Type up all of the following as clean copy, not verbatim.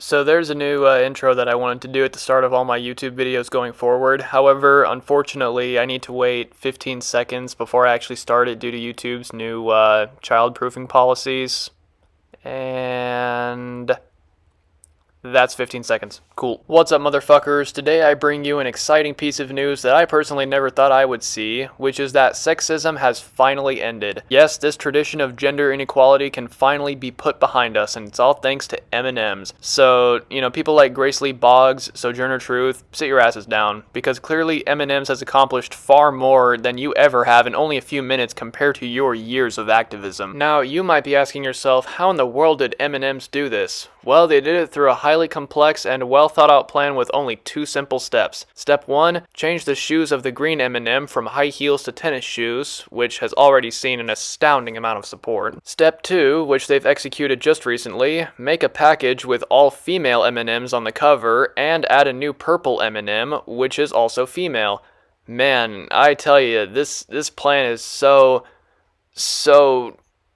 So there's a new intro that I wanted to do at the start of all my YouTube videos going forward. However, unfortunately, I need to wait 15 seconds before I actually start it due to YouTube's new child-proofing policies. And that's 15 seconds. Cool. What's up, motherfuckers? Today I bring you an exciting piece of news that I personally never thought I would see, which is that sexism has finally ended. Yes, this tradition of gender inequality can finally be put behind us, and it's all thanks to M&M'S. So, people like Grace Lee Boggs, Sojourner Truth, sit your asses down, because clearly M&M'S has accomplished far more than you ever have in only a few minutes compared to your years of activism. Now, you might be asking yourself, how in the world did M&M'S do this? Well, they did it through a highly complex and well thought out plan with only two simple steps. Step 1, change the shoes of the green M&M from high heels to tennis shoes, which has already seen an astounding amount of support. Step 2, which they've executed just recently, make a package with all female M&Ms on the cover and add a new purple M&M, which is also female. Man, I tell you, this plan is so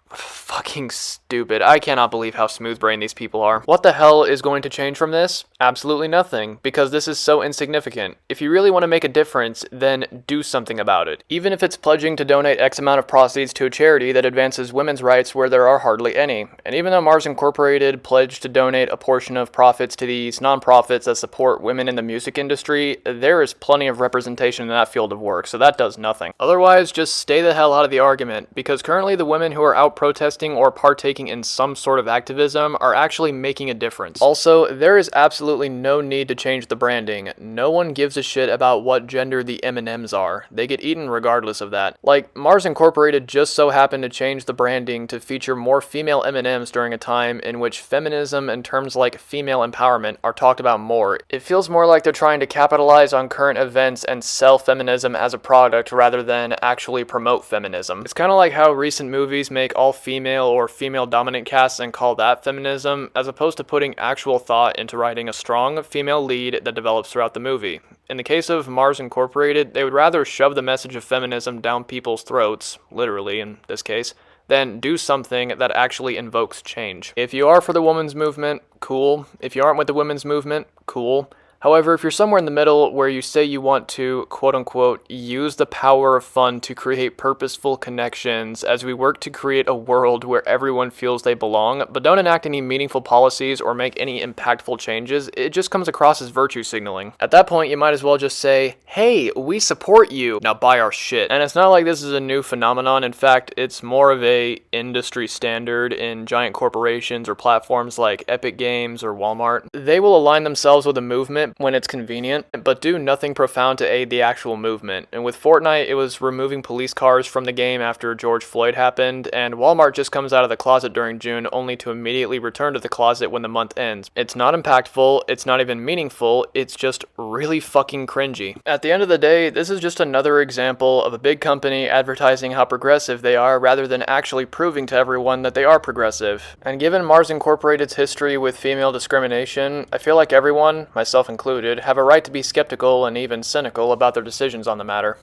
fucking stupid. I cannot believe how smooth-brained these people are. What the hell is going to change from this? Absolutely nothing, because this is so insignificant. If you really want to make a difference, then do something about it. Even if it's pledging to donate X amount of proceeds to a charity that advances women's rights where there are hardly any. And even though Mars Incorporated pledged to donate a portion of profits to these nonprofits that support women in the music industry, there is plenty of representation in that field of work, so that does nothing. Otherwise, just stay the hell out of the argument, because currently the women who are out protesting or partaking in some sort of activism are actually making a difference. Also, there is absolutely no need to change the branding. No one gives a shit about what gender the M&Ms are. They get eaten regardless of that. Like, Mars Incorporated just so happened to change the branding to feature more female M&Ms during a time in which feminism and terms like female empowerment are talked about more. It feels more like they're trying to capitalize on current events and sell feminism as a product rather than actually promote feminism. It's kind of like how recent movies make all female or female dominant casts and call that feminism, as opposed to putting actual thought into writing a strong female lead that develops throughout the movie. In the case of Mars Incorporated, they would rather shove the message of feminism down people's throats, literally in this case, than do something that actually invokes change. If you are for the women's movement, cool. If you aren't with the women's movement, cool. However, if you're somewhere in the middle where you say you want to, quote-unquote, use the power of fun to create purposeful connections as we work to create a world where everyone feels they belong, but don't enact any meaningful policies or make any impactful changes, it just comes across as virtue signaling. At that point, you might as well just say, hey, we support you, now buy our shit. And it's not like this is a new phenomenon. In fact, it's more of a industry standard in giant corporations or platforms like Epic Games or Walmart. They will align themselves with a movement when it's convenient, but do nothing profound to aid the actual movement. And with Fortnite, it was removing police cars from the game after George Floyd happened, and Walmart just comes out of the closet during June only to immediately return to the closet when the month ends. It's not impactful, it's not even meaningful, it's just really fucking cringy. At the end of the day, this is just another example of a big company advertising how progressive they are rather than actually proving to everyone that they are progressive. And given Mars Incorporated's history with female discrimination, I feel like everyone, myself included, have a right to be skeptical and even cynical about their decisions on the matter.